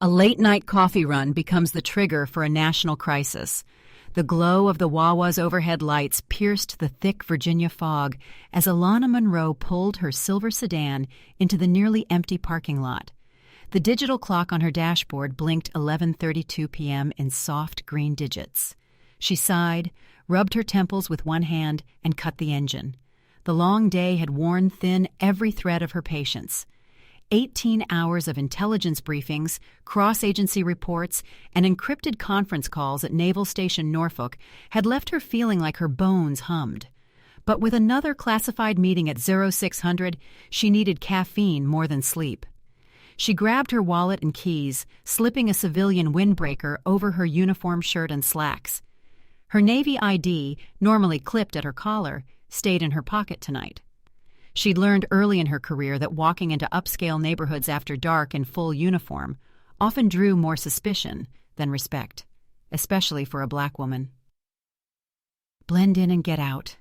A late-night coffee run becomes the trigger for a national crisis. The glow of the Wawa's overhead lights pierced the thick Virginia fog as Alana Monroe pulled her silver sedan into the nearly empty parking lot. The digital clock on her dashboard blinked 11:32 p.m. in soft green digits. She sighed, rubbed her temples with one hand, and cut the engine. The long day had worn thin every thread of her patience. 18 hours of intelligence briefings, cross-agency reports, and encrypted conference calls at Naval Station Norfolk had left her feeling like her bones hummed. But with another classified meeting at 0600, she needed caffeine more than sleep. She grabbed her wallet and keys, slipping a civilian windbreaker over her uniform shirt and slacks. Her Navy ID, normally clipped at her collar, stayed in her pocket tonight. She'd learned early in her career that walking into upscale neighborhoods after dark in full uniform often drew more suspicion than respect, especially for a black woman. "Blend in and get out,"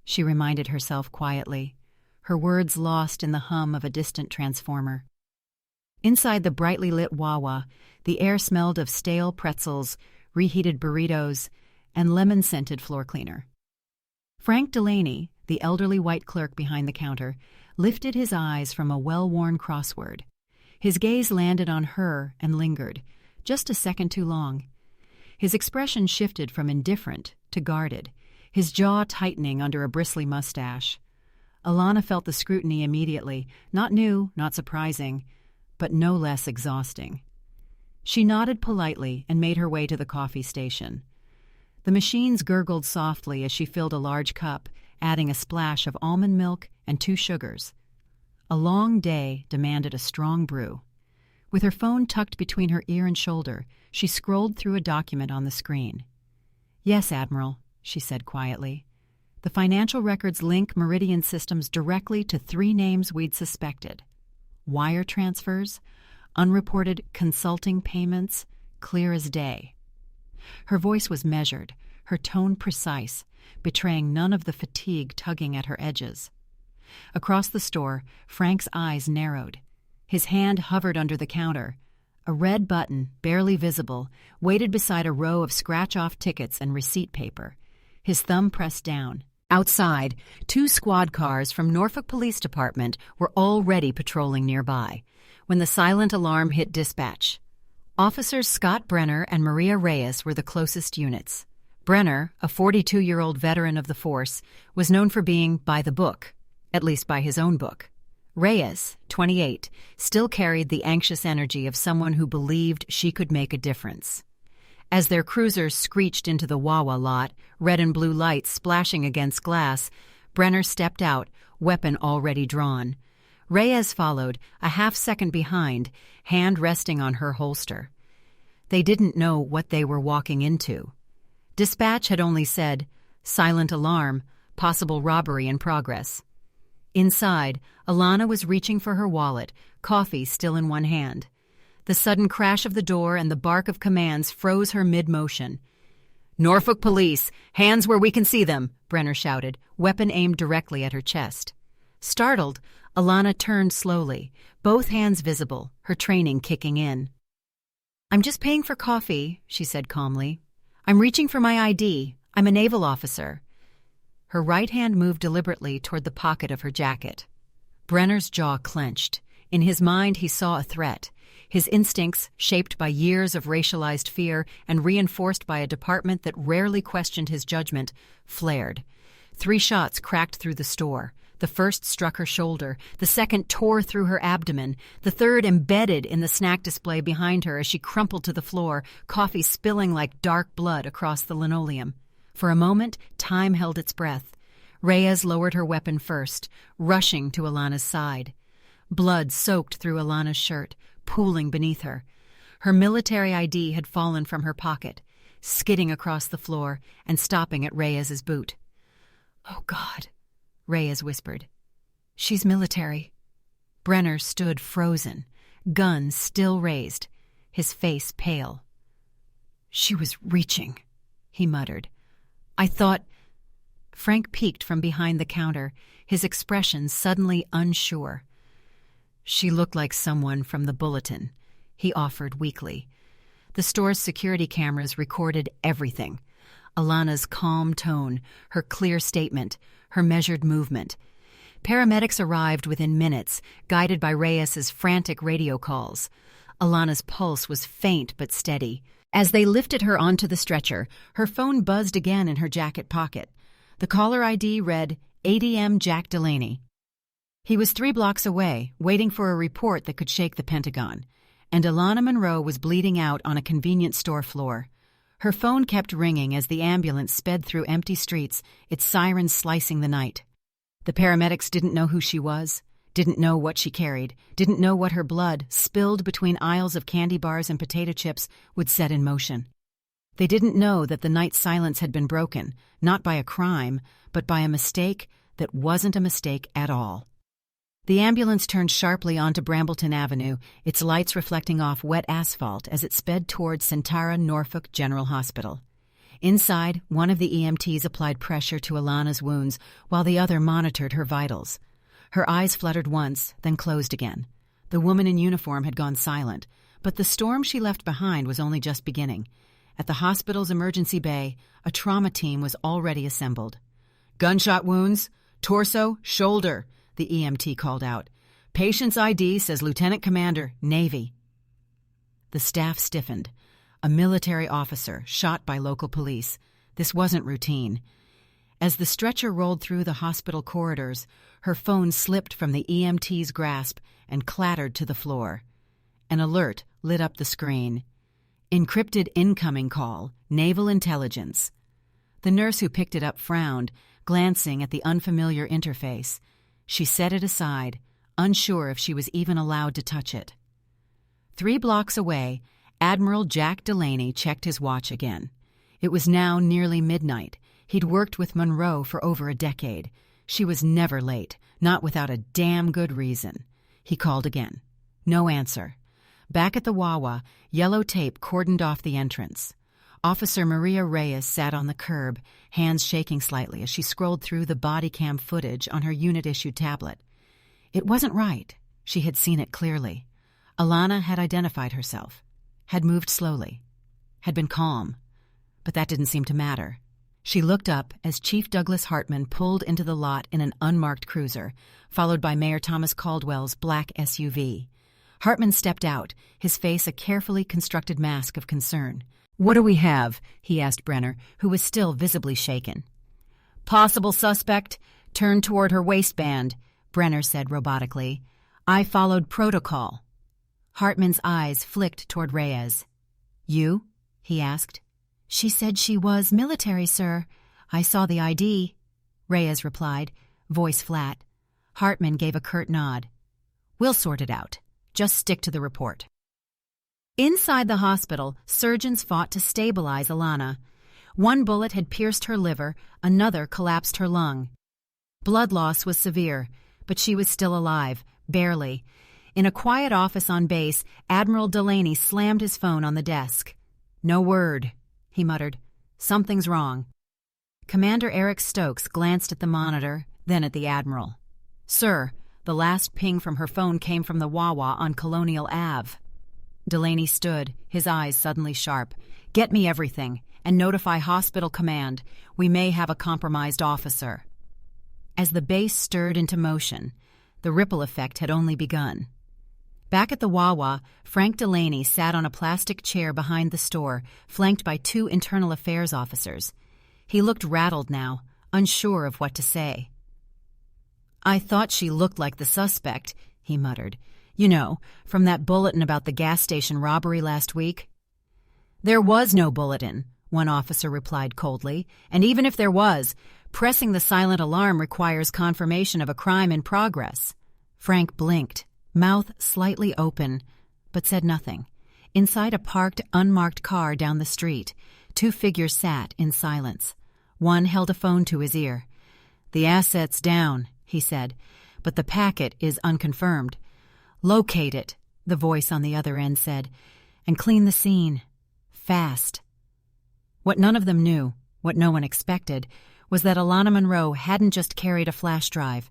she reminded herself quietly, her words lost in the hum of a distant transformer. Inside the brightly lit Wawa, the air smelled of stale pretzels, reheated burritos, and lemon-scented floor cleaner. Frank Delaney, the elderly white clerk behind the counter, lifted his eyes from a well-worn crossword. His gaze landed on her and lingered, just a second too long. His expression shifted from indifferent to guarded, his jaw tightening under a bristly mustache. Alana felt the scrutiny immediately, not new, not surprising, but no less exhausting. She nodded politely and made her way to the coffee station. The machines gurgled softly as she filled a large cup, adding a splash of almond milk and 2 sugars. A long day demanded a strong brew. With her phone tucked between her ear and shoulder, she scrolled through a document on the screen. "Yes, Admiral," she said quietly. "The financial records link Meridian Systems directly to 3 names we'd suspected. Wire transfers, unreported consulting payments, clear as day." Her voice was measured, her tone precise, betraying none of the fatigue tugging at her edges. Across the store, Frank's eyes narrowed. His hand hovered under the counter. A red button, barely visible, waited beside a row of scratch-off tickets and receipt paper. His thumb pressed down. Outside, 2 squad cars from Norfolk Police Department were already patrolling nearby when the silent alarm hit dispatch. Officers Scott Brenner and Maria Reyes were the closest units. Brenner, a 42-year-old veteran of the force, was known for being by the book, at least by his own book. Reyes, 28, still carried the anxious energy of someone who believed she could make a difference. As their cruisers screeched into the Wawa lot, red and blue lights splashing against glass, Brenner stepped out, weapon already drawn. Reyes followed, a half-second behind, hand resting on her holster. They didn't know what they were walking into. Dispatch had only said, "Silent alarm, possible robbery in progress." Inside, Alana was reaching for her wallet, coffee still in one hand. The sudden crash of the door and the bark of commands froze her mid-motion. "Norfolk Police, hands where we can see them," Brenner shouted, weapon aimed directly at her chest. Startled, Alana turned slowly, both hands visible, her training kicking in. "I'm just paying for coffee," she said calmly. "I'm reaching for my ID. I'm a naval officer." Her right hand moved deliberately toward the pocket of her jacket. Brenner's jaw clenched. In his mind he saw a threat. His instincts, shaped by years of racialized fear and reinforced by a department that rarely questioned his judgment, flared. 3 shots cracked through the store. The first struck her shoulder, the second tore through her abdomen, the third embedded in the snack display behind her as she crumpled to the floor, coffee spilling like dark blood across the linoleum. For a moment, time held its breath. Reyes lowered her weapon first, rushing to Alana's side. Blood soaked through Alana's shirt, pooling beneath her. Her military ID had fallen from her pocket, skidding across the floor and stopping at Reyes's boot. "Oh, God," Reyes whispered. "She's military." Brenner stood frozen, gun still raised, his face pale. "She was reaching," he muttered. "I thought—" Frank peeked from behind the counter, his expression suddenly unsure. "She looked like someone from the bulletin." he offered weakly. The store's security cameras recorded everything. Alana's calm tone, her clear statement, her measured movement. Paramedics arrived within minutes, guided by Reyes's frantic radio calls. Alana's pulse was faint but steady. As they lifted her onto the stretcher, her phone buzzed again in her jacket pocket. The caller ID read ADM Jack Delaney. He was 3 blocks away, waiting for a report that could shake the Pentagon. And Alana Monroe was bleeding out on a convenience store floor. Her phone kept ringing as the ambulance sped through empty streets, its sirens slicing the night. The paramedics didn't know who she was, didn't know what she carried, didn't know what her blood, spilled between aisles of candy bars and potato chips, would set in motion. They didn't know that the night's silence had been broken, not by a crime, but by a mistake that wasn't a mistake at all. The ambulance turned sharply onto Brambleton Avenue, its lights reflecting off wet asphalt as it sped toward Centara Norfolk General Hospital. Inside, one of the EMTs applied pressure to Alana's wounds while the other monitored her vitals. Her eyes fluttered once, then closed again. The woman in uniform had gone silent, but the storm she left behind was only just beginning. At the hospital's emergency bay, a trauma team was already assembled. "Gunshot wounds, torso, shoulder," the EMT called out. "Patient's ID says Lieutenant Commander, Navy." The staff stiffened. A military officer, shot by local police. This wasn't routine. As the stretcher rolled through the hospital corridors, her phone slipped from the EMT's grasp and clattered to the floor. An alert lit up the screen. "Encrypted incoming call, Naval Intelligence." The nurse who picked it up frowned, glancing at the unfamiliar interface. She set it aside, unsure if she was even allowed to touch it. 3 blocks away, Admiral Jack Delaney checked his watch again. It was now nearly midnight. He'd worked with Monroe for over a decade. She was never late, not without a damn good reason. He called again. No answer. Back at the Wawa, yellow tape cordoned off the entrance. Officer Maria Reyes sat on the curb, hands shaking slightly as she scrolled through the body cam footage on her unit-issued tablet. It wasn't right. She had seen it clearly. Alana had identified herself, had moved slowly, had been calm, but that didn't seem to matter. She looked up as Chief Douglas Hartman pulled into the lot in an unmarked cruiser, followed by Mayor Thomas Caldwell's black SUV. Hartman stepped out, his face a carefully constructed mask of concern. "What do we have?" he asked Brenner, who was still visibly shaken. "Possible suspect turned toward her waistband," Brenner said robotically. "I followed protocol." Hartman's eyes flicked toward Reyes. "You?" he asked. "She said she was military, sir. I saw the ID," Reyes replied, voice flat. Hartman gave a curt nod. "We'll sort it out. Just stick to the report." Inside the hospital, surgeons fought to stabilize Alana. One bullet had pierced her liver, another collapsed her lung. Blood loss was severe, but she was still alive, barely. In a quiet office on base, Admiral Delaney slammed his phone on the desk. "No word," he muttered. "Something's wrong." Commander Eric Stokes glanced at the monitor, then at the Admiral. "Sir, the last ping from her phone came from the Wawa on Colonial Ave." Delaney stood, his eyes suddenly sharp. "Get me everything, and notify Hospital Command. We may have a compromised officer." As the base stirred into motion, the ripple effect had only begun. Back at the Wawa, Frank Delaney sat on a plastic chair behind the store, flanked by 2 internal affairs officers. He looked rattled now, unsure of what to say. "I thought she looked like the suspect," he muttered. "You know, from that bulletin about the gas station robbery last week." "There was no bulletin," one officer replied coldly, "and even if there was, pressing the silent alarm requires confirmation of a crime in progress." Frank blinked, mouth slightly open, but said nothing. Inside a parked, unmarked car down the street, 2 figures sat in silence. One held a phone to his ear. "The asset's down," he said, "but the packet is unconfirmed." "Locate it," the voice on the other end said, "and clean the scene. Fast." What none of them knew, what no one expected, was that Alana Monroe hadn't just carried a flash drive.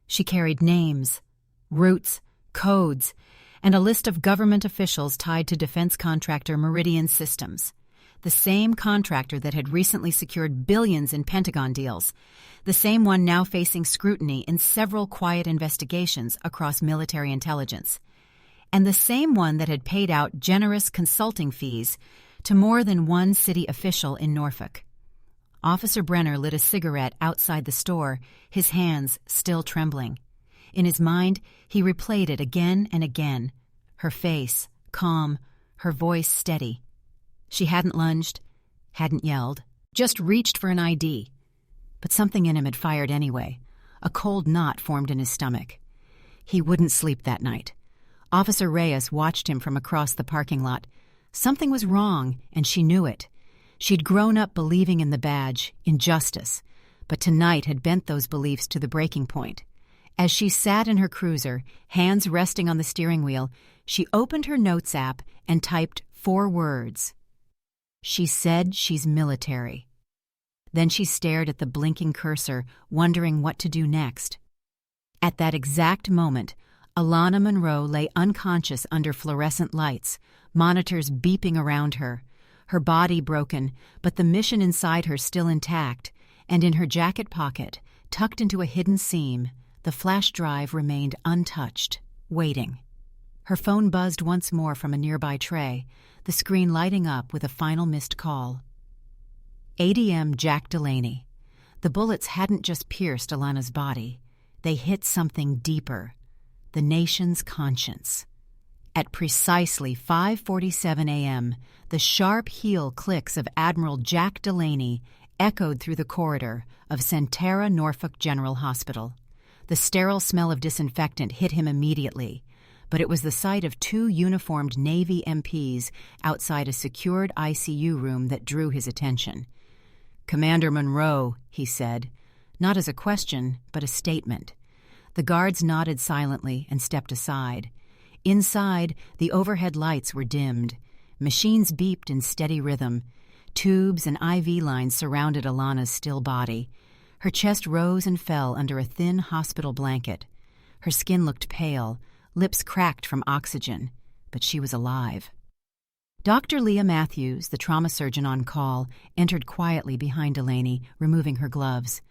She carried names, routes, codes, and a list of government officials tied to defense contractor Meridian Systems, the same contractor that had recently secured billions in Pentagon deals, the same one now facing scrutiny in several quiet investigations across military intelligence, and the same one that had paid out generous consulting fees to more than one city official in Norfolk. Officer Brenner lit a cigarette outside the store, his hands still trembling. In his mind, he replayed it again and again, her face calm, her voice steady. She hadn't lunged, hadn't yelled, just reached for an ID. But something in him had fired anyway. A cold knot formed in his stomach. He wouldn't sleep that night. Officer Reyes watched him from across the parking lot. Something was wrong, and she knew it. She'd grown up believing in the badge, in justice, but tonight had bent those beliefs to the breaking point. As she sat in her cruiser, hands resting on the steering wheel, she opened her notes app and typed 4 words. She said she's military. Then she stared at the blinking cursor, wondering what to do next. At that exact moment, Alana Monroe lay unconscious under fluorescent lights, monitors beeping around her, her body broken, but the mission inside her still intact, and in her jacket pocket, tucked into a hidden seam, the flash drive remained untouched, waiting. Her phone buzzed once more from a nearby tray, the screen lighting up with a final missed call. ADM Jack Delaney. The bullets hadn't just pierced Alana's body. They hit something deeper, the nation's conscience. At precisely 5:47 a.m., the sharp heel clicks of Admiral Jack Delaney echoed through the corridor of Centera Norfolk General Hospital. The sterile smell of disinfectant hit him immediately, but it was the sight of 2 uniformed Navy MPs outside a secured ICU room that drew his attention. "Commander Monroe," he said, not as a question, but a statement. The guards nodded silently and stepped aside. Inside, the overhead lights were dimmed. Machines beeped in steady rhythm. Tubes and IV lines surrounded Alana's still body. Her chest rose and fell under a thin hospital blanket. Her skin looked pale, lips cracked from oxygen, but she was alive. Dr. Leah Matthews, the trauma surgeon on call, entered quietly behind Delaney, removing her gloves.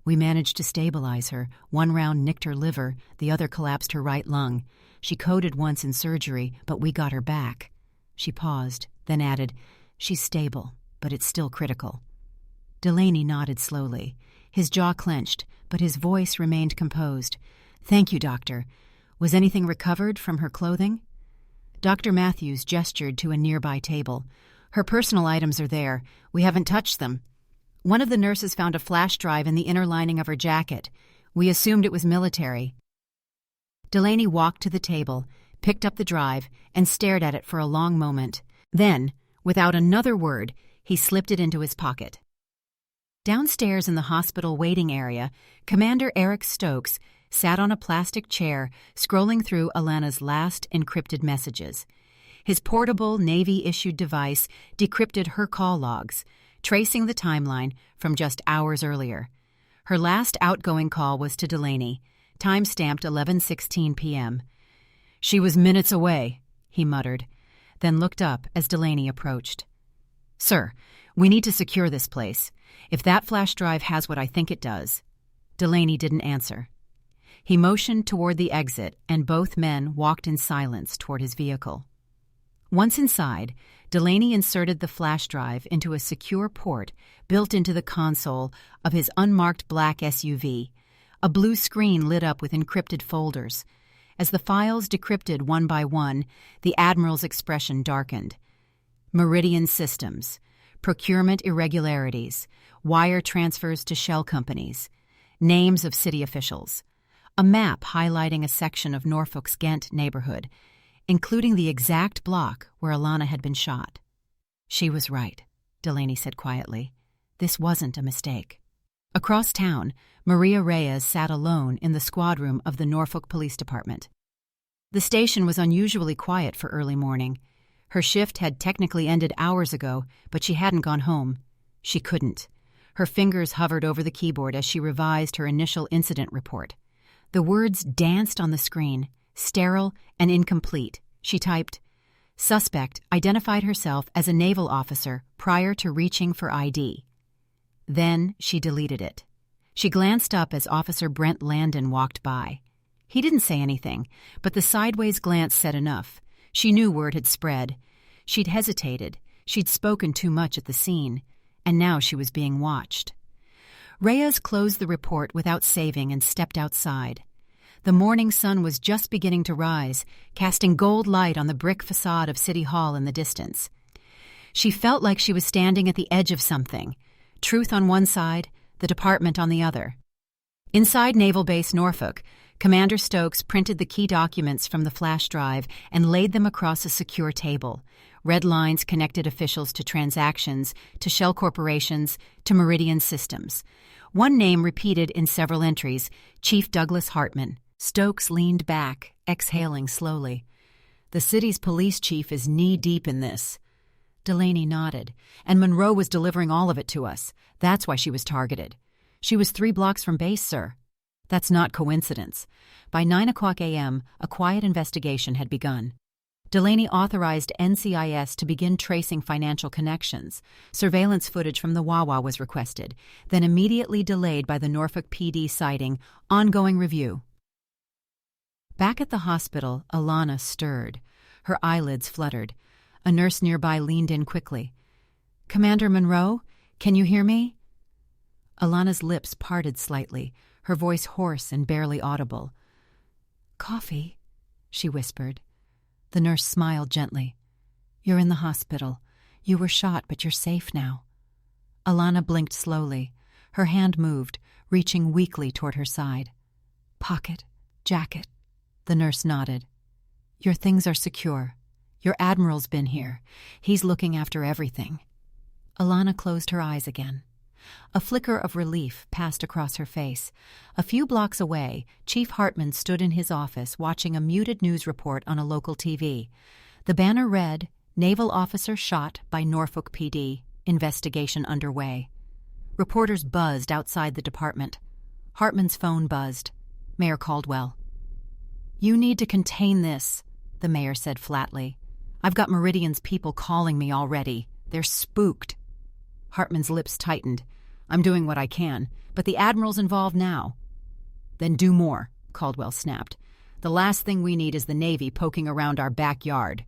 "We managed to stabilize her. 1 round nicked her liver, the other collapsed her right lung. She coded once in surgery, but we got her back." She paused, then added, "She's stable, but it's still critical." Delaney nodded slowly. His jaw clenched, but his voice remained composed. "Thank you, Doctor. Was anything recovered from her clothing?" Dr. Matthews gestured to a nearby table. "Her personal items are there. We haven't touched them. One of the nurses found a flash drive in the inner lining of her jacket. We assumed it was military." Delaney walked to the table, picked up the drive, and stared at it for a long moment. Then, without another word, he slipped it into his pocket. Downstairs in the hospital waiting area, Commander Eric Stokes sat on a plastic chair, scrolling through Alana's last encrypted messages. His portable Navy-issued device decrypted her call logs, tracing the timeline from just hours earlier. Her last outgoing call was to Delaney, time-stamped 11:16 p.m. "She was minutes away," he muttered, then looked up as Delaney approached. "Sir, we need to secure this place. If that flash drive has what I think it does." Delaney didn't answer. He motioned toward the exit, and both men walked in silence toward his vehicle. Once inside, Delaney inserted the flash drive into a secure port built into the console of his unmarked black SUV. A blue screen lit up with encrypted folders. As the files decrypted one by one, the Admiral's expression darkened. Meridian Systems, procurement irregularities, wire transfers to shell companies, names of city officials, a map highlighting a section of Norfolk's Ghent neighborhood, including the exact block where Alana had been shot. "She was right," Delaney said quietly. "This wasn't a mistake." Across town, Maria Reyes sat alone in the squad room of the Norfolk Police Department. The station was unusually quiet for early morning. Her shift had technically ended hours ago, but she hadn't gone home. She couldn't. Her fingers hovered over the keyboard as she revised her initial incident report. The words danced on the screen, sterile and incomplete. She typed, "Suspect identified herself as a naval officer prior to reaching for ID." Then she deleted it. She glanced up as Officer Brent Landon walked by. He didn't say anything, but the sideways glance said enough. She knew word had spread. She'd hesitated. She'd spoken too much at the scene, and now she was being watched. Reyes closed the report without saving and stepped outside. The morning sun was just beginning to rise, casting gold light on the brick facade of City Hall in the distance. She felt like she was standing at the edge of something, truth on one side, the department on the other. Inside Naval Base Norfolk, Commander Stokes printed the key documents from the flash drive and laid them across a secure table. Red lines connected officials to transactions, to shell corporations, to Meridian Systems. One name repeated in several entries, Chief Douglas Hartman. Stokes leaned back, exhaling slowly. "The city's police chief is knee-deep in this." Delaney nodded. "And Monroe was delivering all of it to us. That's why she was targeted." "She was 3 blocks from base, sir." "That's not coincidence." By 9:00 a.m., a quiet investigation had begun. Delaney authorized NCIS to begin tracing financial connections. Surveillance footage from the Wawa was requested, then immediately delayed by the Norfolk PD citing ongoing review. Back at the hospital, Alana stirred. Her eyelids fluttered. A nurse nearby leaned in quickly. "Commander Monroe, can you hear me?" Alana's lips parted slightly, her voice hoarse and barely audible. "Coffee," she whispered. The nurse smiled gently. "You're in the hospital. You were shot, but you're safe now." Alana blinked slowly. Her hand moved, reaching weakly toward her side. "Pocket, jacket." The nurse nodded. "Your things are secure. Your admiral's been here. He's looking after everything." Alana closed her eyes again. A flicker of relief passed across her face. A few blocks away, Chief Hartman stood in his office watching a muted news report on a local TV. The banner read, "Naval officer shot by Norfolk PD. Investigation underway." Reporters buzzed outside the department. Hartman's phone buzzed. Mayor Caldwell. "You need to contain this," the mayor said flatly. "I've got Meridian's people calling me already. They're spooked." Hartman's lips tightened. "I'm doing what I can, but the admiral's involved now." "Then do more," Caldwell snapped. "The last thing we need is the Navy poking around our backyard."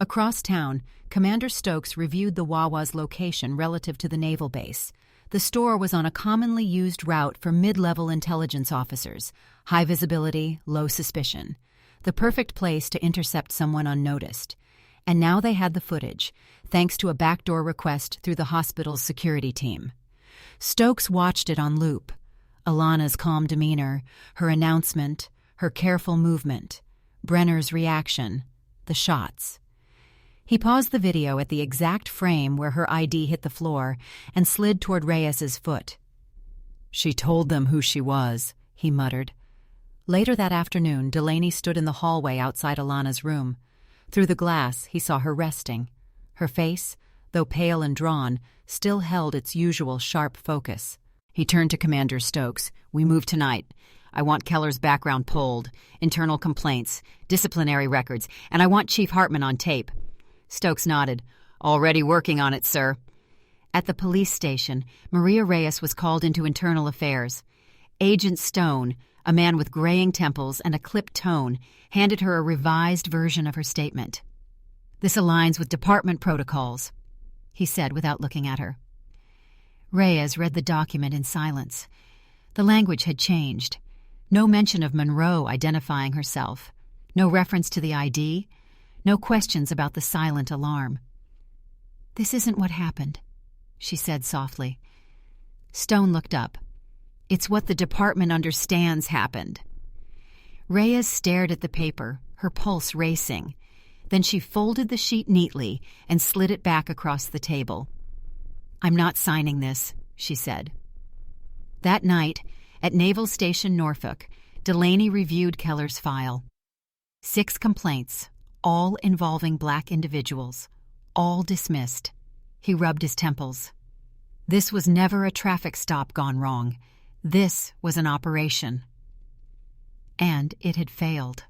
Across town, Commander Stokes reviewed the Wawa's location relative to the naval base. The store was on a commonly used route for mid-level intelligence officers, high visibility, low suspicion. The perfect place to intercept someone unnoticed. And now they had the footage, thanks to a backdoor request through the hospital's security team. Stokes watched it on loop. Alana's calm demeanor, her announcement, her careful movement, Brenner's reaction, the shots. He paused the video at the exact frame where her ID hit the floor and slid toward Reyes's foot. "She told them who she was," he muttered. Later that afternoon, Delaney stood in the hallway outside Alana's room. Through the glass, he saw her resting. Her face, though pale and drawn, still held its usual sharp focus. He turned to Commander Stokes. "We move tonight. I want Keller's background pulled, internal complaints, disciplinary records, and I want Chief Hartman on tape." Stokes nodded. "Already working on it, sir." At the police station, Maria Reyes was called into internal affairs. Agent Stone, a man with graying temples and a clipped tone, handed her a revised version of her statement. "This aligns with department protocols," he said without looking at her. Reyes read the document in silence. The language had changed. No mention of Monroe identifying herself. No reference to the ID. No questions about the silent alarm. "This isn't what happened," she said softly. Stone looked up. "It's what the department understands happened." Reyes stared at the paper, her pulse racing. Then she folded the sheet neatly and slid it back across the table. "I'm not signing this," she said. That night, at Naval Station Norfolk, Delaney reviewed Keller's file. 6 complaints, all involving black individuals, all dismissed. He rubbed his temples. This was never a traffic stop gone wrong. This was an operation. And it had failed.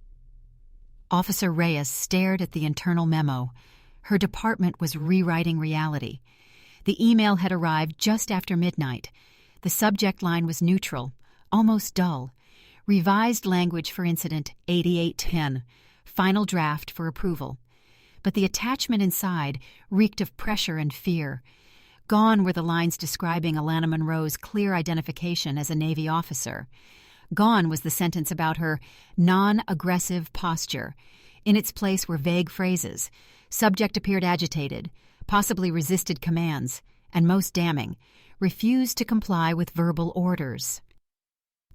Officer Reyes stared at the internal memo. Her department was rewriting reality. The email had arrived just after midnight. The subject line was neutral, almost dull. Revised language for incident 8810. Final draft for approval. But the attachment inside reeked of pressure and fear. Gone were the lines describing Alana Monroe's clear identification as a Navy officer. Gone was the sentence about her non-aggressive posture. In its place were vague phrases. Subject appeared agitated, possibly resisted commands, and most damning, refused to comply with verbal orders.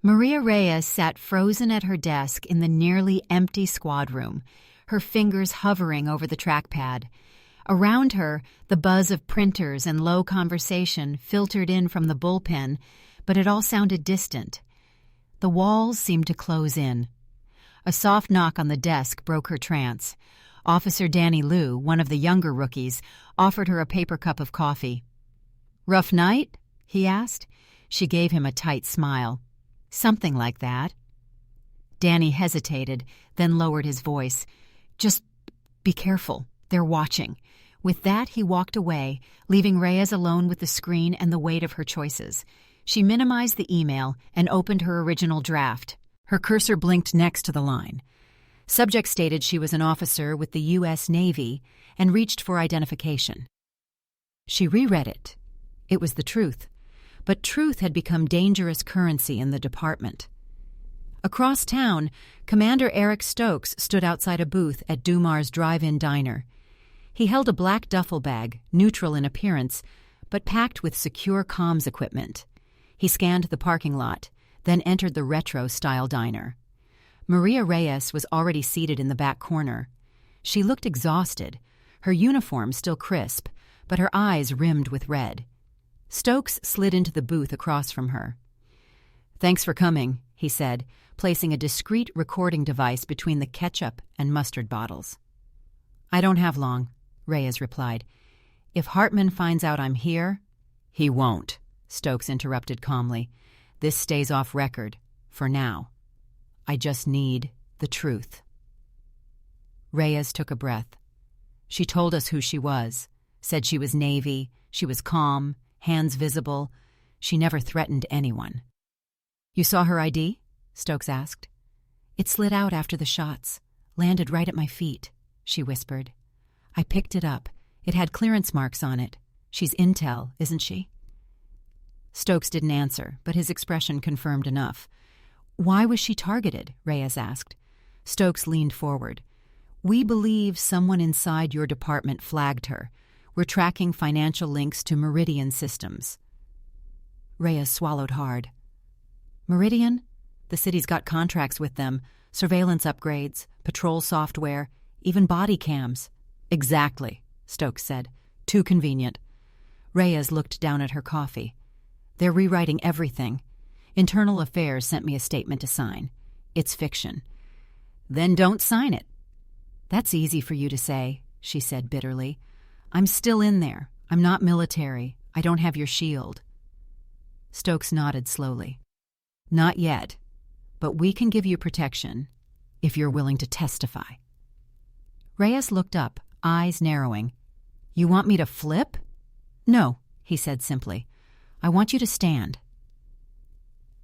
Maria Reyes sat frozen at her desk in the nearly empty squad room, her fingers hovering over the trackpad. Around her, the buzz of printers and low conversation filtered in from the bullpen, but it all sounded distant. The walls seemed to close in. A soft knock on the desk broke her trance. Officer Danny Liu, one of the younger rookies, offered her a paper cup of coffee. "Rough night?" he asked. She gave him a tight smile. "Something like that." Danny hesitated, then lowered his voice. "Just be careful. They're watching." With that, he walked away, leaving Reyes alone with the screen and the weight of her choices. She minimized the email and opened her original draft. Her cursor blinked next to the line. Subject stated she was an officer with the U.S. Navy and reached for identification. She reread it. It was the truth. But truth had become dangerous currency in the department. Across town, Commander Eric Stokes stood outside a booth at Dumar's drive-in diner. He held a black duffel bag, neutral in appearance, but packed with secure comms equipment. He scanned the parking lot, then entered the retro-style diner. Maria Reyes was already seated in the back corner. She looked exhausted, her uniform still crisp, but her eyes rimmed with red. Stokes slid into the booth across from her. "Thanks for coming," he said, placing a discreet recording device between the ketchup and mustard bottles. "I don't have long," Reyes replied. "If Hartman finds out I'm here—" "He won't," Stokes interrupted calmly. "This stays off record, for now. I just need the truth." Reyes took a breath. She told us who she was, said she was Navy, she was calm, hands visible. She never threatened anyone. "You saw her ID?" Stokes asked. "It slid out after the shots, landed right at my feet," she whispered. "I picked it up. It had clearance marks on it. She's intel, isn't she?" Stokes didn't answer, but his expression confirmed enough. "Why was she targeted?" Reyes asked. Stokes leaned forward. "We believe someone inside your department flagged her. We're tracking financial links to Meridian Systems." Reyes swallowed hard. "Meridian? The city's got contracts with them, surveillance upgrades, patrol software, even body cams." "Exactly," Stokes said. "Too convenient." Reyes looked down at her coffee. "They're rewriting everything. Internal Affairs sent me a statement to sign. It's fiction." "Then don't sign it." "That's easy for you to say," she said bitterly. "I'm still in there. I'm not military. I don't have your shield." Stokes nodded slowly. "Not yet, but we can give you protection if you're willing to testify." Reyes looked up, eyes narrowing. "You want me to flip?" "No," he said simply. "I want you to stand."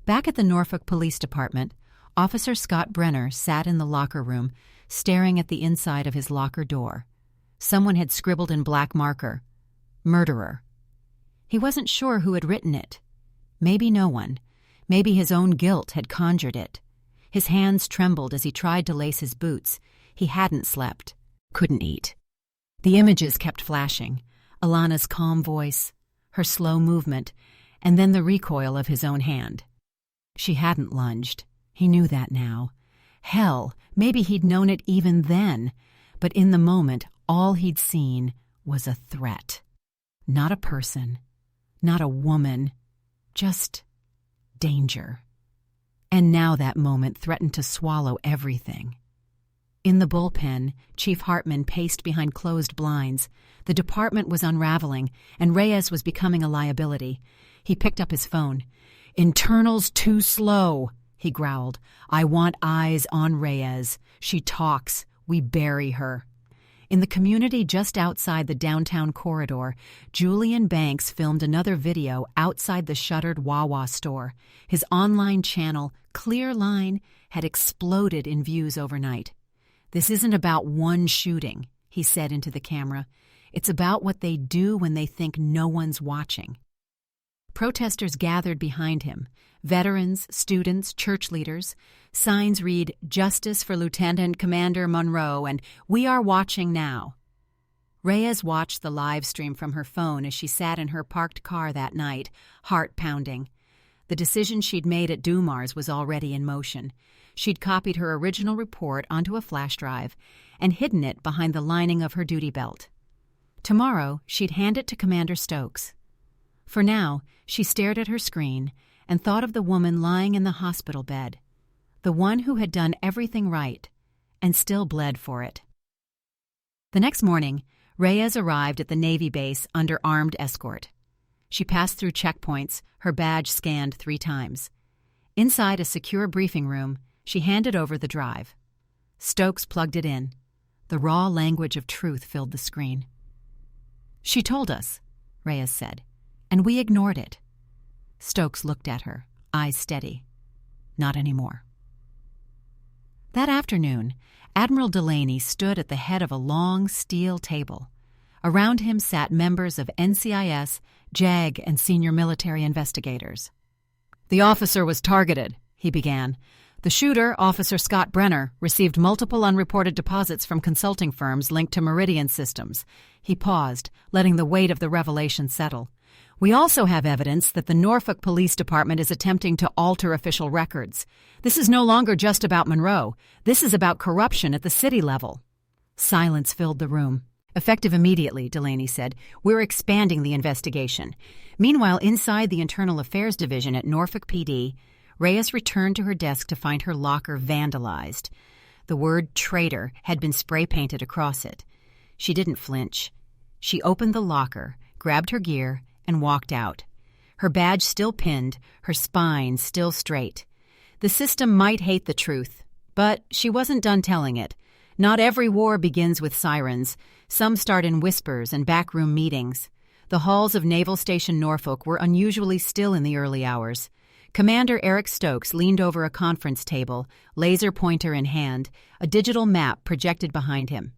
Back at the Norfolk Police Department, Officer Scott Brenner sat in the locker room, staring at the inside of his locker door. Someone had scribbled in black marker, "Murderer." He wasn't sure who had written it. Maybe no one. Maybe his own guilt had conjured it. His hands trembled as he tried to lace his boots. He hadn't slept. Couldn't eat. The images kept flashing. Alana's calm voice, her slow movement, and then the recoil of his own hand. She hadn't lunged. He knew that now. Hell, maybe he'd known it even then. But in the moment, all he'd seen was a threat. Not a person. Not a woman. Just danger. And now that moment threatened to swallow everything. In the bullpen, Chief Hartman paced behind closed blinds. The department was unraveling, and Reyes was becoming a liability. He picked up his phone. "Internal's too slow," he growled. "I want eyes on Reyes. She talks. We bury her. In the community just outside the downtown corridor, Julian Banks filmed another video outside the shuttered Wawa store. His online channel, Clear Line, had exploded in views overnight. "This isn't about one shooting," he said into the camera. "It's about what they do when they think no one's watching." Protesters gathered behind him. Veterans, students, church leaders. Signs read, "Justice for Lieutenant Commander Monroe" and "We are watching now." Reyes watched the live stream from her phone as she sat in her parked car that night, heart pounding. The decision she'd made at Dumars was already in motion. She'd copied her original report onto a flash drive and hidden it behind the lining of her duty belt. Tomorrow, she'd hand it to Commander Stokes. For now, she stared at her screen and thought of the woman lying in the hospital bed, the one who had done everything right and still bled for it. The next morning, Reyes arrived at the Navy base under armed escort. She passed through checkpoints, her badge scanned 3 times. Inside a secure briefing room, she handed over the drive. Stokes plugged it in. The raw language of truth filled the screen. "She told us," Reyes said, "and we ignored it." Stokes looked at her, eyes steady. "Not anymore." That afternoon, Admiral Delaney stood at the head of a long steel table. Around him sat members of NCIS, JAG, and senior military investigators. "The officer was targeted," he began. "The shooter, Officer Scott Brenner, received multiple unreported deposits from consulting firms linked to Meridian Systems." He paused, letting the weight of the revelation settle. "We also have evidence that the Norfolk Police Department is attempting to alter official records. This is no longer just about Monroe. This is about corruption at the city level." Silence filled the room. "Effective immediately," Delaney said. "We're expanding the investigation." Meanwhile, inside the Internal Affairs Division at Norfolk PD, Reyes returned to her desk to find her locker vandalized. The word traitor had been spray-painted across it. She didn't flinch. She opened the locker, grabbed her gear, and walked out. Her badge still pinned, her spine still straight. The system might hate the truth, but she wasn't done telling it. Not every war begins with sirens. Some start in whispers and backroom meetings. The halls of Naval Station Norfolk were unusually still in the early hours. Commander Eric Stokes leaned over a conference table, laser pointer in hand, a digital map projected behind him.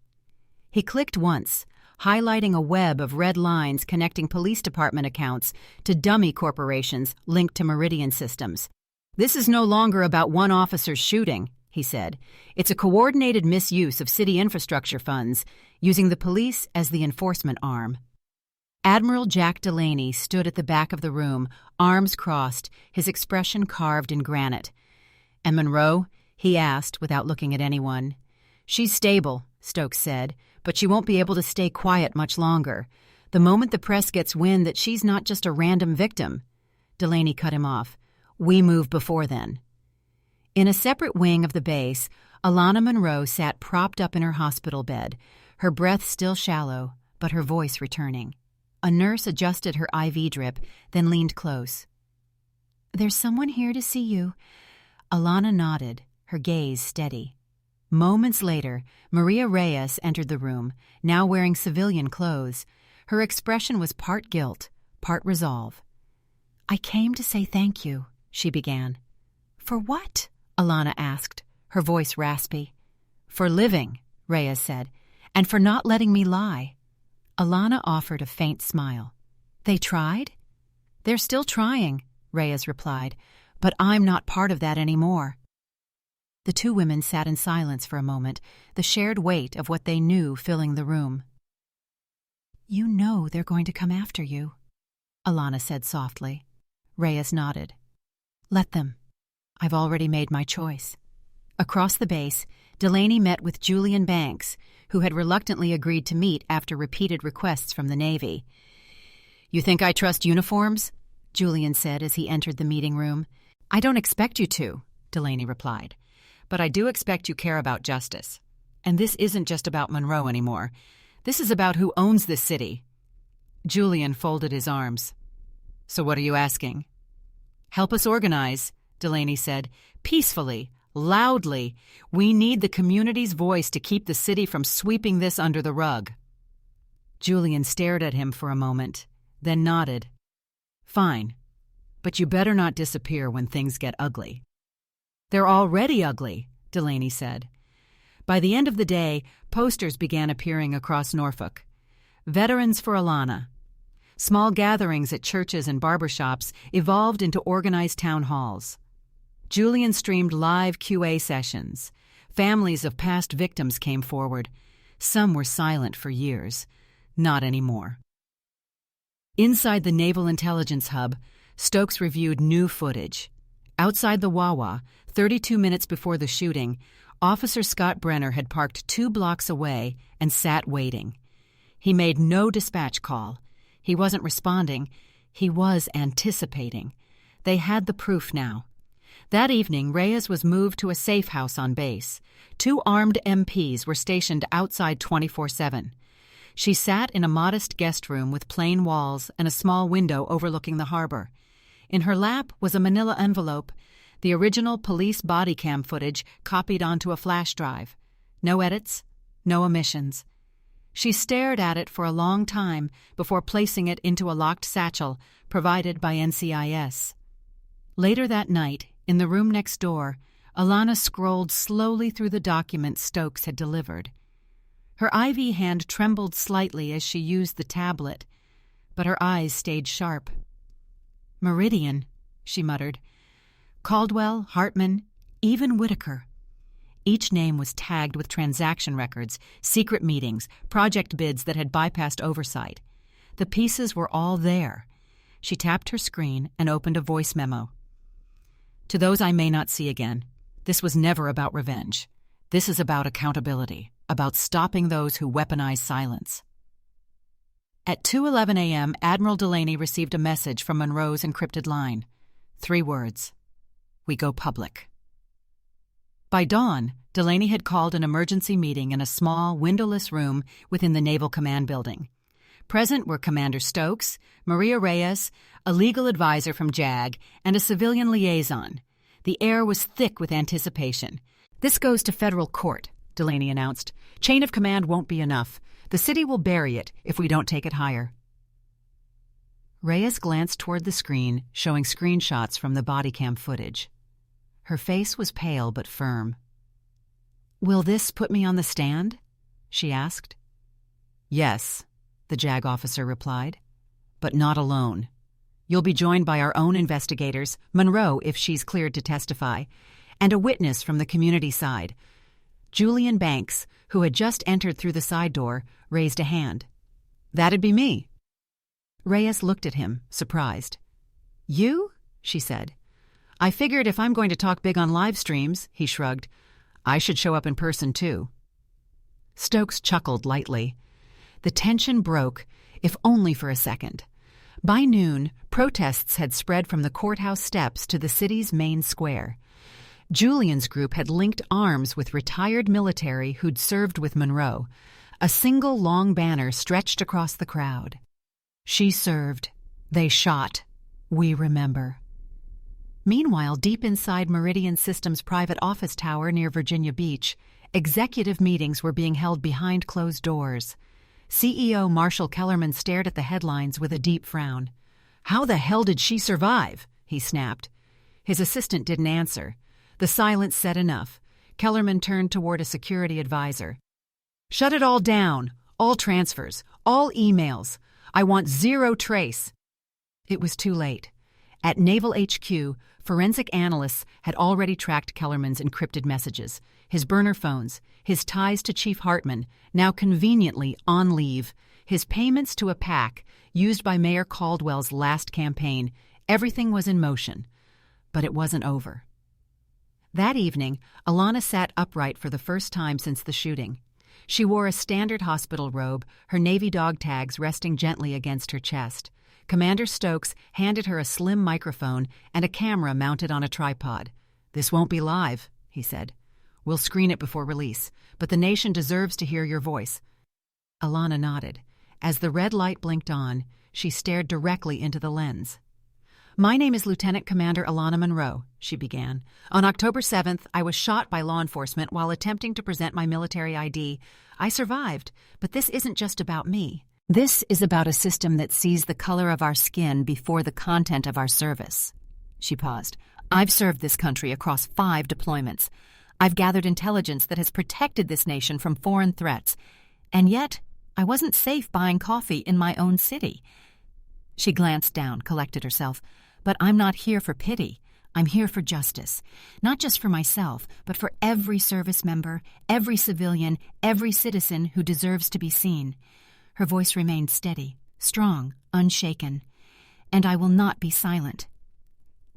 He clicked once, highlighting a web of red lines connecting police department accounts to dummy corporations linked to Meridian Systems. "This is no longer about one officer's shooting," he said. "It's a coordinated misuse of city infrastructure funds, using the police as the enforcement arm." Admiral Jack Delaney stood at the back of the room, arms crossed, his expression carved in granite. "And Monroe?" he asked without looking at anyone. "She's stable," Stokes said, "but she won't be able to stay quiet much longer. The moment the press gets wind that she's not just a random victim." Delaney cut him off. "We move before then." In a separate wing of the base, Alana Monroe sat propped up in her hospital bed, her breath still shallow, but her voice returning. A nurse adjusted her IV drip, then leaned close. "There's someone here to see you." Alana nodded, her gaze steady. Moments later, Maria Reyes entered the room, now wearing civilian clothes. Her expression was part guilt, part resolve. "I came to say thank you," she began. "For what?" Alana asked, her voice raspy. "For living," Reyes said, "and for not letting me lie." Alana offered a faint smile. "They tried?" "They're still trying," Reyes replied, "but I'm not part of that anymore." The two women sat in silence for a moment, the shared weight of what they knew filling the room. "You know they're going to come after you," Alana said softly. Reyes nodded. "Let them. I've already made my choice." Across the base, Delaney met with Julian Banks, who had reluctantly agreed to meet after repeated requests from the Navy. "You think I trust uniforms?" Julian said as he entered the meeting room. "I don't expect you to," Delaney replied. "But I do expect you care about justice. And this isn't just about Monroe anymore. This is about who owns this city." Julian folded his arms. "So what are you asking?" "Help us organize," Delaney said, "peacefully, loudly. We need the community's voice to keep the city from sweeping this under the rug. Julian stared at him for a moment, then nodded. Fine, but you better not disappear when things get ugly. They're already ugly, Delaney said. By the end of the day, posters began appearing across Norfolk. Veterans for Alana. Small gatherings at churches and barbershops evolved into organized town halls. Julian streamed live QA sessions. Families of past victims came forward. Some were silent for years. Not anymore. Inside the Naval Intelligence Hub, Stokes reviewed new footage. Outside the Wawa, 32 minutes before the shooting, Officer Scott Brenner had parked 2 blocks away and sat waiting. He made no dispatch call. He wasn't responding. He was anticipating. They had the proof now. That evening, Reyes was moved to a safe house on base. 2 armed MPs were stationed outside 24/7. She sat in a modest guest room with plain walls and a small window overlooking the harbor. In her lap was a manila envelope, the original police body cam footage copied onto a flash drive. No edits, no omissions. She stared at it for a long time before placing it into a locked satchel provided by NCIS. Later that night, in the room next door, Alana scrolled slowly through the documents Stokes had delivered. Her IV hand trembled slightly as she used the tablet, but her eyes stayed sharp. Meridian, she muttered. Caldwell, Hartman, even Whitaker. Each name was tagged with transaction records, secret meetings, project bids that had bypassed oversight. The pieces were all there. She tapped her screen and opened a voice memo. To those I may not see again, this was never about revenge. This is about accountability, about stopping those who weaponize silence. At 2:11 a.m., Admiral Delaney received a message from Monroe's encrypted line. 3 words. We go public. By dawn, Delaney had called an emergency meeting in a small, windowless room within the Naval Command Building. Present were Commander Stokes, Maria Reyes, a legal advisor from JAG, and a civilian liaison. The air was thick with anticipation. This goes to federal court, Delaney announced. Chain of command won't be enough. The city will bury it if we don't take it higher. Reyes glanced toward the screen, showing screenshots from the body cam footage. Her face was pale but firm. Will this put me on the stand? She asked. Yes, the JAG officer replied, but not alone. You'll be joined by our own investigators, Monroe if she's cleared to testify, and a witness from the community side. Julian Banks, who had just entered through the side door, raised a hand. That'd be me. Reyes looked at him, surprised. You? She said. I figured if I'm going to talk big on live streams, he shrugged, I should show up in person too. Stokes chuckled lightly. The tension broke, if only for a second. By noon, protests had spread from the courthouse steps to the city's main square. Julian's group had linked arms with retired military who'd served with Monroe. A single long banner stretched across the crowd. She served. They shot. We remember. Meanwhile, deep inside Meridian Systems' private office tower near Virginia Beach, executive meetings were being held behind closed doors. CEO Marshall Kellerman stared at the headlines with a deep frown. How the hell did she survive? He snapped. His assistant didn't answer. The silence said enough. Kellerman turned toward a security advisor. Shut it all down. All transfers. All emails. I want 0 trace. It was too late. At Naval HQ, forensic analysts had already tracked Kellerman's encrypted messages, his burner phones, his ties to Chief Hartman, now conveniently on leave, his payments to a PAC used by Mayor Caldwell's last campaign. Everything was in motion. But it wasn't over. That evening, Alana sat upright for the first time since the shooting. She wore a standard hospital robe, her Navy dog tags resting gently against her chest. Commander Stokes handed her a slim microphone and a camera mounted on a tripod. This won't be live, he said. We'll screen it before release, but the nation deserves to hear your voice. Alana nodded. As the red light blinked on, she stared directly into the lens. My name is Lieutenant Commander Alana Monroe, she began. On October 7th, I was shot by law enforcement while attempting to present my military ID. I survived, but this isn't just about me. This is about a system that sees the color of our skin before the content of our service. She paused. I've served this country across 5 deployments. I've gathered intelligence that has protected this nation from foreign threats. And yet, I wasn't safe buying coffee in my own city. She glanced down, collected herself. But I'm not here for pity. I'm here for justice. Not just for myself, but for every service member, every civilian, every citizen who deserves to be seen. Her voice remained steady, strong, unshaken. And I will not be silent.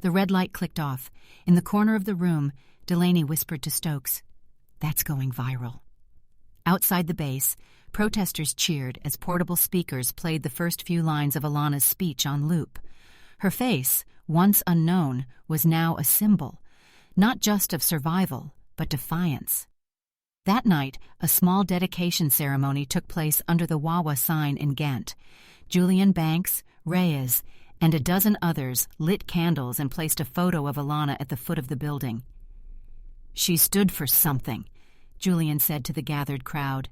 The red light clicked off. In the corner of the room, Delaney whispered to Stokes, "That's going viral." Outside the base, protesters cheered as portable speakers played the first few lines of Alana's speech on loop. Her face, once unknown, was now a symbol, not just of survival, but defiance. That night, a small dedication ceremony took place under the Wawa sign in Ghent. Julian Banks, Reyes, and a dozen others lit candles and placed a photo of Alana at the foot of the building. "She stood for something," Julian said to the gathered crowd.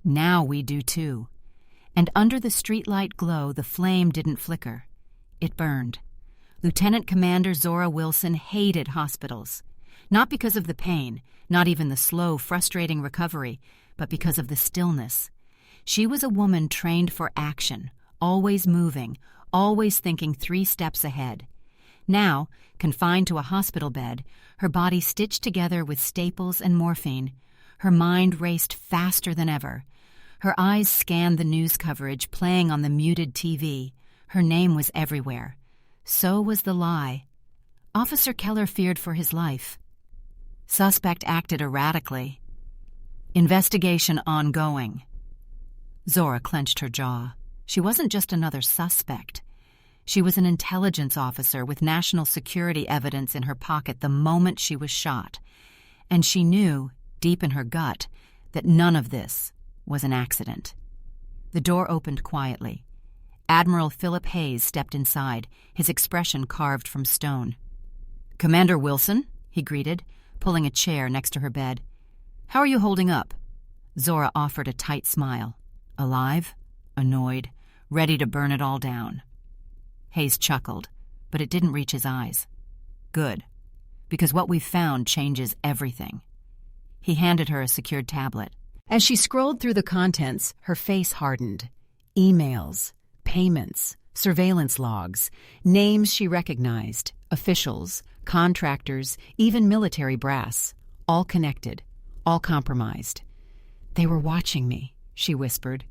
"Now we do too." And under the streetlight glow, the flame didn't flicker. It burned. Lieutenant Commander Zora Wilson hated hospitals. Not because of the pain, not even the slow, frustrating recovery, but because of the stillness. She was a woman trained for action, always moving, always thinking 3 steps ahead. Now, confined to a hospital bed, her body stitched together with staples and morphine, her mind raced faster than ever. Her eyes scanned the news coverage playing on the muted TV. Her name was everywhere. So was the lie. Officer Keller feared for his life. Suspect acted erratically. Investigation ongoing. Zora clenched her jaw. She wasn't just another suspect. She was an intelligence officer with national security evidence in her pocket the moment she was shot. And she knew, deep in her gut, that none of this was an accident. The door opened quietly. Admiral Philip Hayes stepped inside, his expression carved from stone. "Commander Wilson," he greeted, pulling a chair next to her bed. "How are you holding up?" Zora offered a tight smile. Alive, annoyed, ready to burn it all down. Hayes chuckled, but it didn't reach his eyes. "Good, because what we've found changes everything." He handed her a secured tablet. As she scrolled through the contents, her face hardened. Emails, payments, surveillance logs, names she recognized, officials, contractors, even military brass, all connected, all compromised. "They were watching me," she whispered.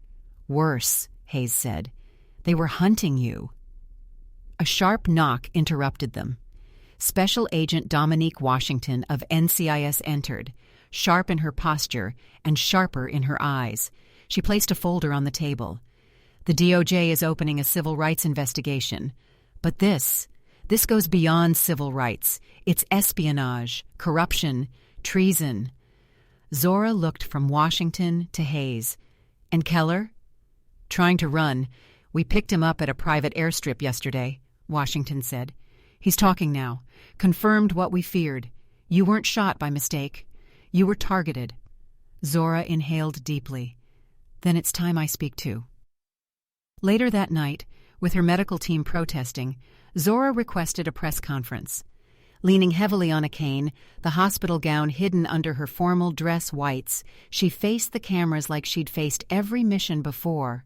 "Worse," Hayes said. "They were hunting you." A sharp knock interrupted them. Special Agent Dominique Washington of NCIS entered, sharp in her posture and sharper in her eyes. She placed a folder on the table. "The DOJ is opening a civil rights investigation. But this goes beyond civil rights. It's espionage, corruption, treason." Zora looked from Washington to Hayes. "And Keller?" "Trying to run. We picked him up at a private airstrip yesterday," Washington said. "He's talking now. Confirmed what we feared. You weren't shot by mistake. You were targeted." Zora inhaled deeply. "Then it's time I speak too." Later that night, with her medical team protesting, Zora requested a press conference. Leaning heavily on a cane, the hospital gown hidden under her formal dress whites, she faced the cameras like she'd faced every mission before,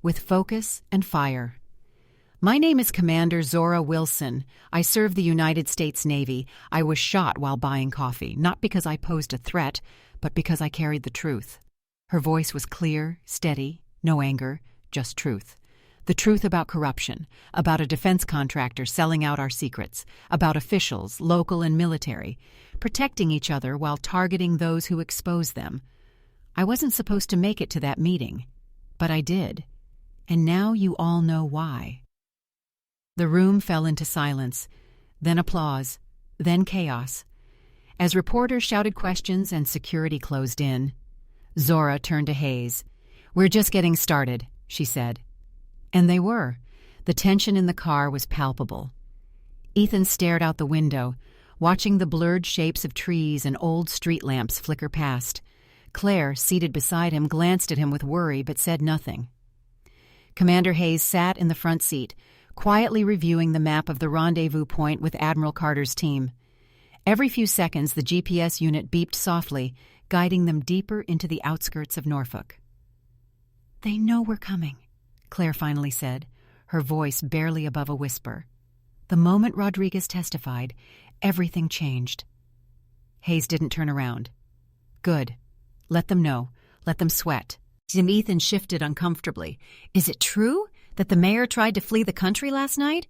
with focus and fire. "My name is Commander Zora Wilson. I serve the United States Navy. I was shot while buying coffee, not because I posed a threat, but because I carried the truth." Her voice was clear, steady, no anger, just truth. The truth about corruption, about a defense contractor selling out our secrets, about officials, local and military, protecting each other while targeting those who expose them. I wasn't supposed to make it to that meeting, but I did. And now you all know why. The room fell into silence, then applause, then chaos. As reporters shouted questions and security closed in, Zora turned to Hayes. "We're just getting started," she said. And they were. The tension in the car was palpable. Ethan stared out the window, watching the blurred shapes of trees and old street lamps flicker past. Claire, seated beside him, glanced at him with worry but said nothing. Commander Hayes sat in the front seat, quietly reviewing the map of the rendezvous point with Admiral Carter's team. Every few seconds, the GPS unit beeped softly, guiding them deeper into the outskirts of Norfolk. "They know we're coming," Claire finally said, her voice barely above a whisper. The moment Rodriguez testified, everything changed. Hayes didn't turn around. "Good. Let them know. Let them sweat." Ethan shifted uncomfortably. "Is it true that the mayor tried to flee the country last night?"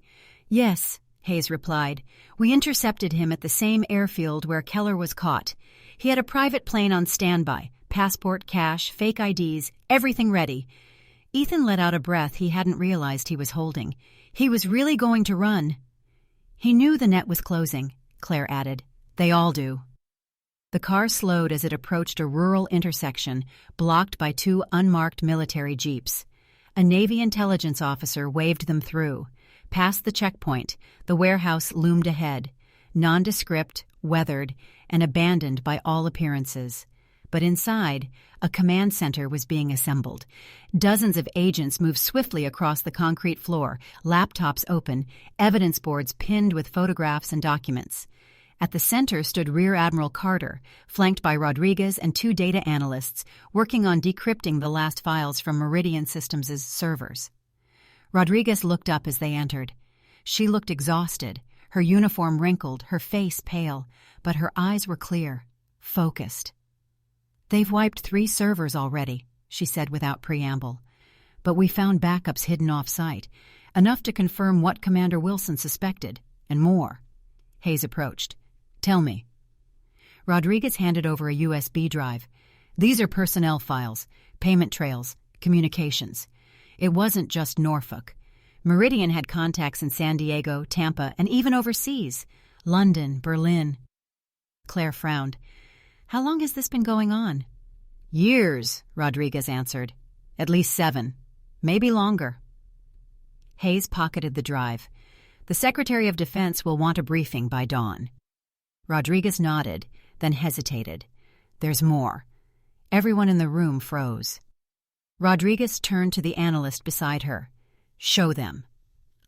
"Yes," Hayes replied. "We intercepted him at the same airfield where Keller was caught. He had a private plane on standby, passport, cash, fake IDs, everything ready." Ethan let out a breath he hadn't realized he was holding. He was really going to run. "He knew the net was closing," Claire added. "They all do." The car slowed as it approached a rural intersection blocked by two unmarked military jeeps. A Navy intelligence officer waved them through. Past the checkpoint, the warehouse loomed ahead, nondescript, weathered, and abandoned by all appearances. But inside, a command center was being assembled. Dozens of agents moved swiftly across the concrete floor, laptops open, evidence boards pinned with photographs and documents. At the center stood Rear Admiral Carter, flanked by Rodriguez and two data analysts working on decrypting the last files from Meridian Systems' servers. Rodriguez looked up as they entered. She looked exhausted, her uniform wrinkled, her face pale, but her eyes were clear, focused. "They've wiped 3 servers already," she said without preamble. "But we found backups hidden off-site, enough to confirm what Commander Wilson suspected, and more." Hayes approached. "Tell me." Rodriguez handed over a USB drive. "These are personnel files, payment trails, communications. It wasn't just Norfolk. Meridian had contacts in San Diego, Tampa, and even overseas. London, Berlin." Claire frowned. "How long has this been going on?" "Years," Rodriguez answered. "At least 7. Maybe longer." Hayes pocketed the drive. "The Secretary of Defense will want a briefing by dawn." Rodriguez nodded, then hesitated. "There's more." Everyone in the room froze. Rodriguez turned to the analyst beside her. "Show them."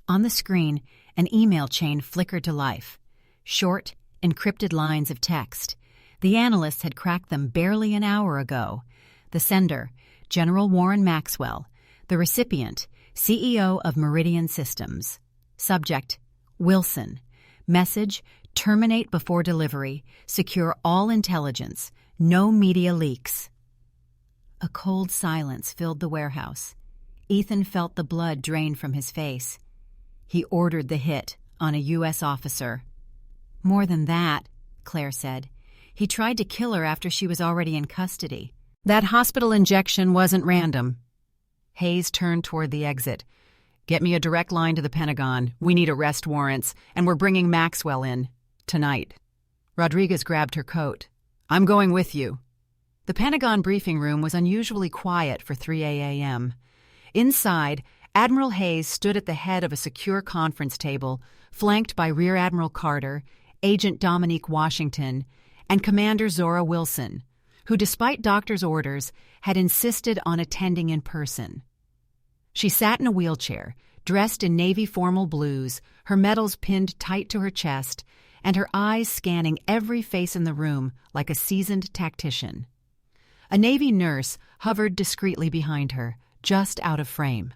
On the screen, an email chain flickered to life. Short, encrypted lines of text. The analyst had cracked them barely an hour ago. The sender, General Warren Maxwell. The recipient, CEO of Meridian Systems. Subject, Wilson. Message, terminate before delivery. Secure all intelligence. No media leaks. A cold silence filled the warehouse. Ethan felt the blood drain from his face. He ordered the hit on a U.S. officer. "More than that," Claire said. "He tried to kill her after she was already in custody. That hospital injection wasn't random." Hayes turned toward the exit. "Get me a direct line to the Pentagon. We need arrest warrants, and we're bringing Maxwell in. Tonight." Rodriguez grabbed her coat. "I'm going with you." The Pentagon briefing room was unusually quiet for 3 a.m. Inside, Admiral Hayes stood at the head of a secure conference table, flanked by Rear Admiral Carter, Agent Dominique Washington, and Commander Zora Wilson, who, despite doctor's orders, had insisted on attending in person. She sat in a wheelchair, dressed in navy formal blues, her medals pinned tight to her chest, and her eyes scanning every face in the room like a seasoned tactician. A Navy nurse hovered discreetly behind her, just out of frame.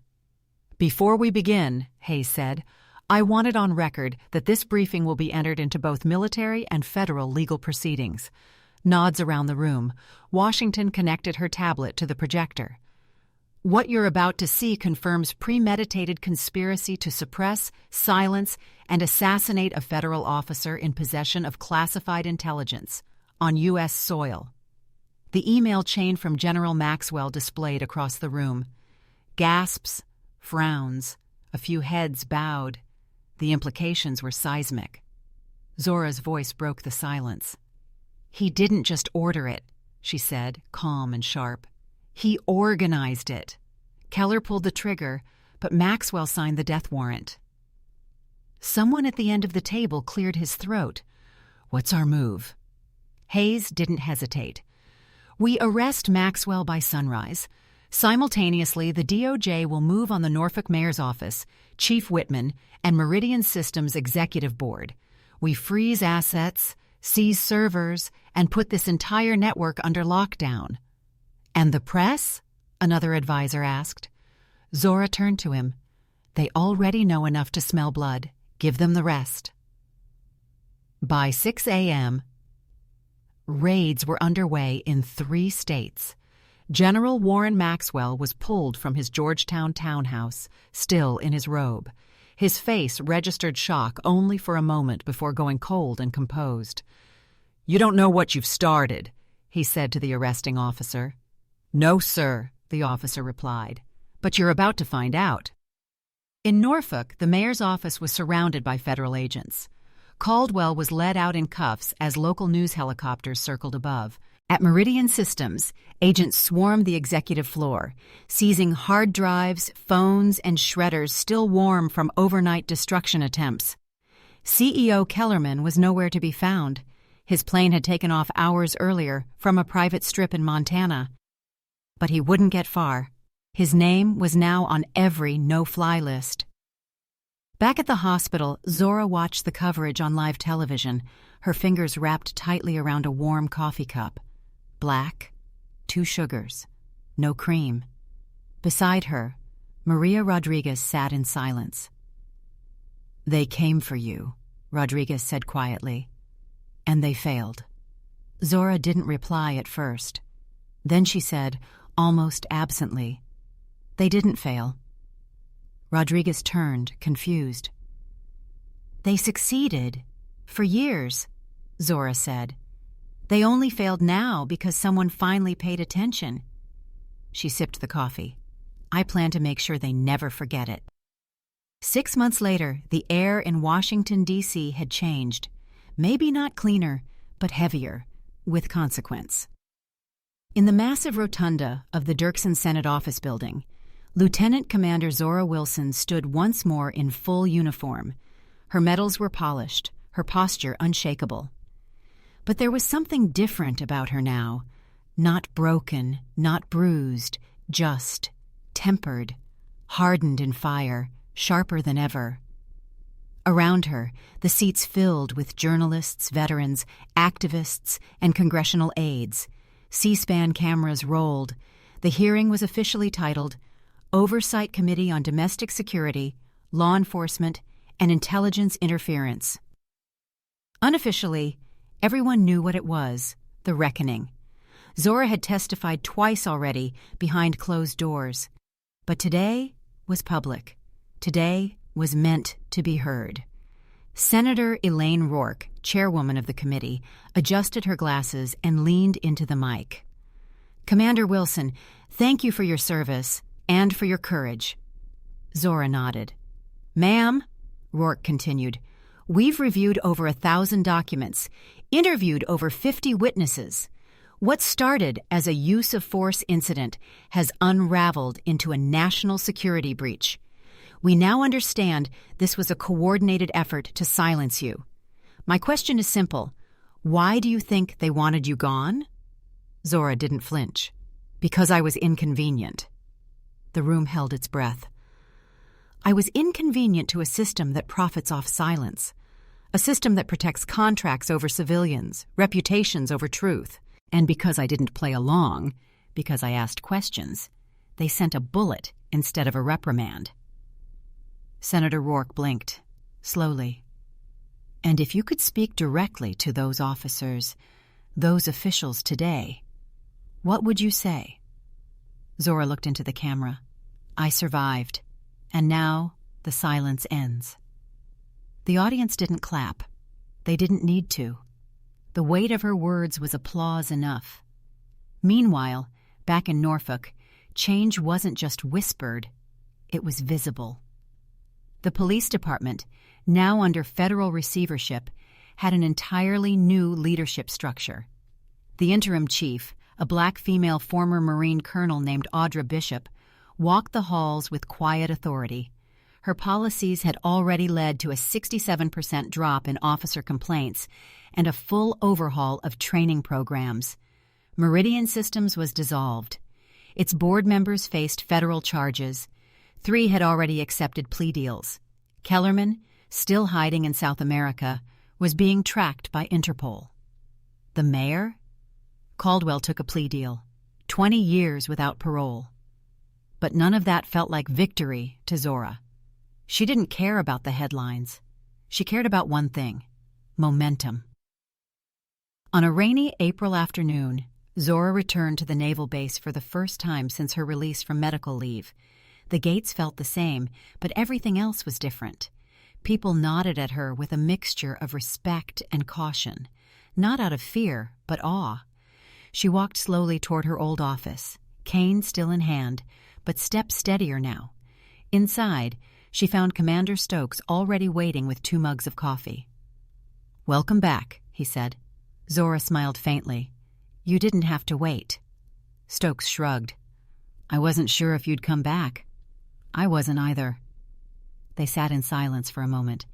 "Before we begin," Hayes said, "I want it on record that this briefing will be entered into both military and federal legal proceedings." Nods around the room. Washington connected her tablet to the projector. "What you're about to see confirms premeditated conspiracy to suppress, silence, and assassinate a federal officer in possession of classified intelligence on U.S. soil." The email chain from General Maxwell displayed across the room. Gasps, frowns, a few heads bowed. The implications were seismic. Zora's voice broke the silence. "He didn't just order it," she said, calm and sharp. "He organized it. Keller pulled the trigger, but Maxwell signed the death warrant." Someone at the end of the table cleared his throat. "What's our move?" Hayes didn't hesitate. "We arrest Maxwell by sunrise. Simultaneously, the DOJ will move on the Norfolk Mayor's Office, Chief Whitman, and Meridian Systems Executive Board. We freeze assets, seize servers, and put this entire network under lockdown." "And the press?" another advisor asked. Zora turned to him. "They already know enough to smell blood. Give them the rest." By 6 a.m., raids were underway in 3 states. General Warren Maxwell was pulled from his Georgetown townhouse, still in his robe. His face registered shock only for a moment before going cold and composed. "You don't know what you've started," he said to the arresting officer. "No, sir," the officer replied. "But you're about to find out." In Norfolk, the mayor's office was surrounded by federal agents. Caldwell was led out in cuffs as local news helicopters circled above. At Meridian Systems, agents swarmed the executive floor, seizing hard drives, phones, and shredders still warm from overnight destruction attempts. CEO Kellerman was nowhere to be found. His plane had taken off hours earlier from a private strip in Montana. But he wouldn't get far. His name was now on every no-fly list. Back at the hospital, Zora watched the coverage on live television, her fingers wrapped tightly around a warm coffee cup. Black, 2 sugars, no cream. Beside her, Maria Rodriguez sat in silence. "They came for you," Rodriguez said quietly, "and they failed." Zora didn't reply at first. Then she said, almost absently, "They didn't fail." Rodriguez turned, confused. "They succeeded. For years," Zora said. "They only failed now because someone finally paid attention." She sipped the coffee. "I plan to make sure they never forget it." 6 months later, the air in Washington, D.C. had changed. Maybe not cleaner, but heavier, with consequence. In the massive rotunda of the Dirksen Senate Office Building, Lieutenant Commander Zora Wilson stood once more in full uniform. Her medals were polished, her posture unshakable. But there was something different about her now. Not broken, not bruised, just, tempered, hardened in fire, sharper than ever. Around her, the seats filled with journalists, veterans, activists, and congressional aides. C-SPAN cameras rolled. The hearing was officially titled Oversight Committee on Domestic Security, Law Enforcement, and Intelligence Interference. Unofficially, everyone knew what it was, the reckoning. Zora had testified twice already behind closed doors. But today was public. Today was meant to be heard. Senator Elaine Rourke, chairwoman of the committee, adjusted her glasses and leaned into the mic. "Commander Wilson, thank you for your service and for your courage." Zora nodded. "Ma'am," Rourke continued, "we've reviewed over 1,000 documents, interviewed over 50 witnesses. What started as a use-of-force incident has unraveled into a national security breach. We now understand this was a coordinated effort to silence you. My question is simple. Why do you think they wanted you gone?" Zora didn't flinch. "Because I was inconvenient." The room held its breath. "I was inconvenient to a system that profits off silence. A system that protects contracts over civilians, reputations over truth. And because I didn't play along, because I asked questions, they sent a bullet instead of a reprimand." Senator Rourke blinked, slowly. "And if you could speak directly to those officers, those officials today, what would you say?" Zora looked into the camera. "I survived, and now the silence ends." The audience didn't clap. They didn't need to. The weight of her words was applause enough. Meanwhile, back in Norfolk, change wasn't just whispered, it was visible. The police department, now under federal receivership, had an entirely new leadership structure. The interim chief, a black female former Marine colonel named Audra Bishop, walked the halls with quiet authority. Her policies had already led to a 67% drop in officer complaints and a full overhaul of training programs. Meridian Systems was dissolved. Its board members faced federal charges. 3 had already accepted plea deals. Kellerman, still hiding in South America, was being tracked by Interpol. The mayor? Caldwell took a plea deal. 20 years without parole. But none of that felt like victory to Zora. She didn't care about the headlines. She cared about one thing: momentum. On a rainy April afternoon, Zora returned to the naval base for the first time since her release from medical leave. The gates felt the same, but everything else was different. People nodded at her with a mixture of respect and caution, not out of fear, but awe. She walked slowly toward her old office, cane still in hand, but steps steadier now. Inside, she found Commander Stokes already waiting with 2 mugs of coffee. "Welcome back," he said. Zora smiled faintly. "You didn't have to wait." Stokes shrugged. "I wasn't sure if you'd come back." "I wasn't either." They sat in silence for a moment.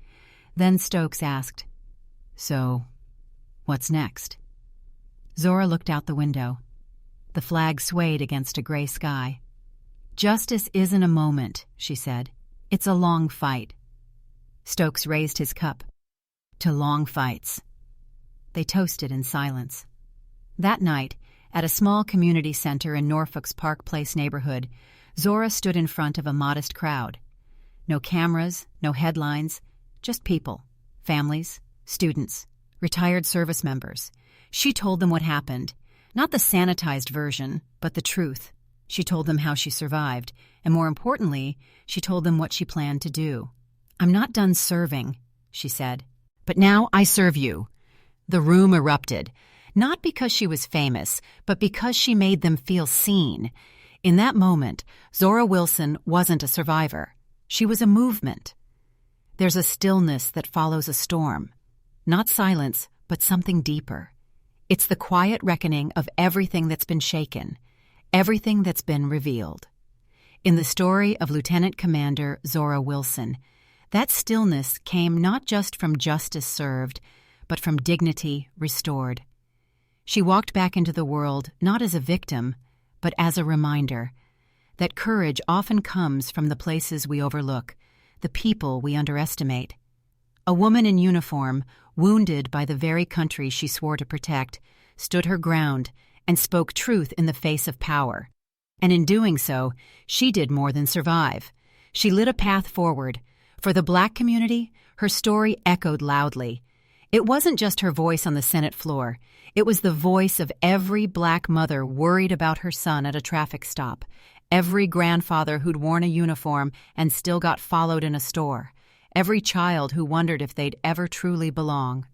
Then Stokes asked, "So, what's next?" Zora looked out the window. The flag swayed against a gray sky. "Justice isn't a moment," she said. "It's a long fight." Stokes raised his cup. "To long fights." They toasted in silence. That night, at a small community center in Norfolk's Park Place neighborhood, Zora stood in front of a modest crowd. No cameras, no headlines, just people, families, students, retired service members. She told them what happened, not the sanitized version, but the truth. She told them how she survived, and more importantly, she told them what she planned to do. "I'm not done serving," she said, "but now I serve you." The room erupted, not because she was famous, but because she made them feel seen. In that moment, Zora Wilson wasn't a survivor. She was a movement. There's a stillness that follows a storm. Not silence, but something deeper. It's the quiet reckoning of everything that's been shaken, everything that's been revealed. In the story of Lieutenant Commander Zora Wilson, that stillness came not just from justice served, but from dignity restored. She walked back into the world not as a victim, but as a reminder that courage often comes from the places we overlook, the people we underestimate. A woman in uniform, wounded by the very country she swore to protect, stood her ground and spoke truth in the face of power. And in doing so, she did more than survive. She lit a path forward. For the Black community, her story echoed loudly. It wasn't just her voice on the Senate floor. It was the voice of every Black mother worried about her son at a traffic stop, every grandfather who'd worn a uniform and still got followed in a store, every child who wondered if they'd ever truly belong.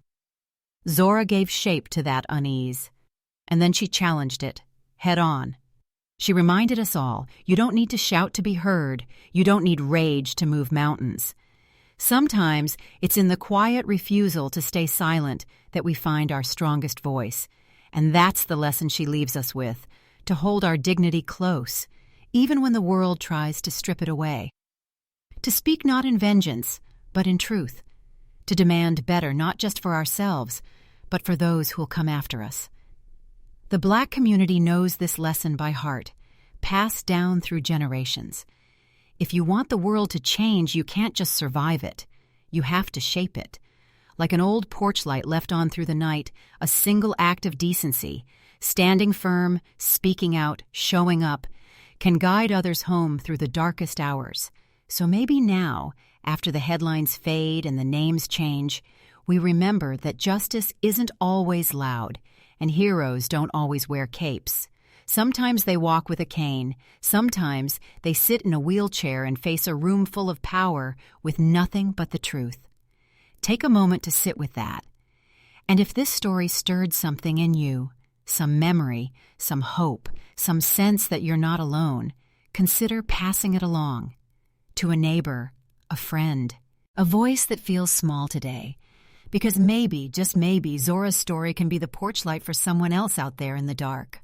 Zora gave shape to that unease, and then she challenged it, head on. She reminded us all, you don't need to shout to be heard, you don't need rage to move mountains. Sometimes it's in the quiet refusal to stay silent that we find our strongest voice, and that's the lesson she leaves us with, to hold our dignity close, even when the world tries to strip it away. To speak not in vengeance, but in truth. To demand better not just for ourselves, but for those who'll come after us. The Black community knows this lesson by heart, passed down through generations. If you want the world to change, you can't just survive it. You have to shape it. Like an old porch light left on through the night, a single act of decency, standing firm, speaking out, showing up, can guide others home through the darkest hours. So maybe now, after the headlines fade and the names change, we remember that justice isn't always loud, and heroes don't always wear capes. Sometimes they walk with a cane. Sometimes they sit in a wheelchair and face a room full of power with nothing but the truth. Take a moment to sit with that. And if this story stirred something in you, some memory, some hope, some sense that you're not alone, consider passing it along. To a neighbor, a friend, a voice that feels small today. Because maybe, just maybe, Zora's story can be the porch light for someone else out there in the dark.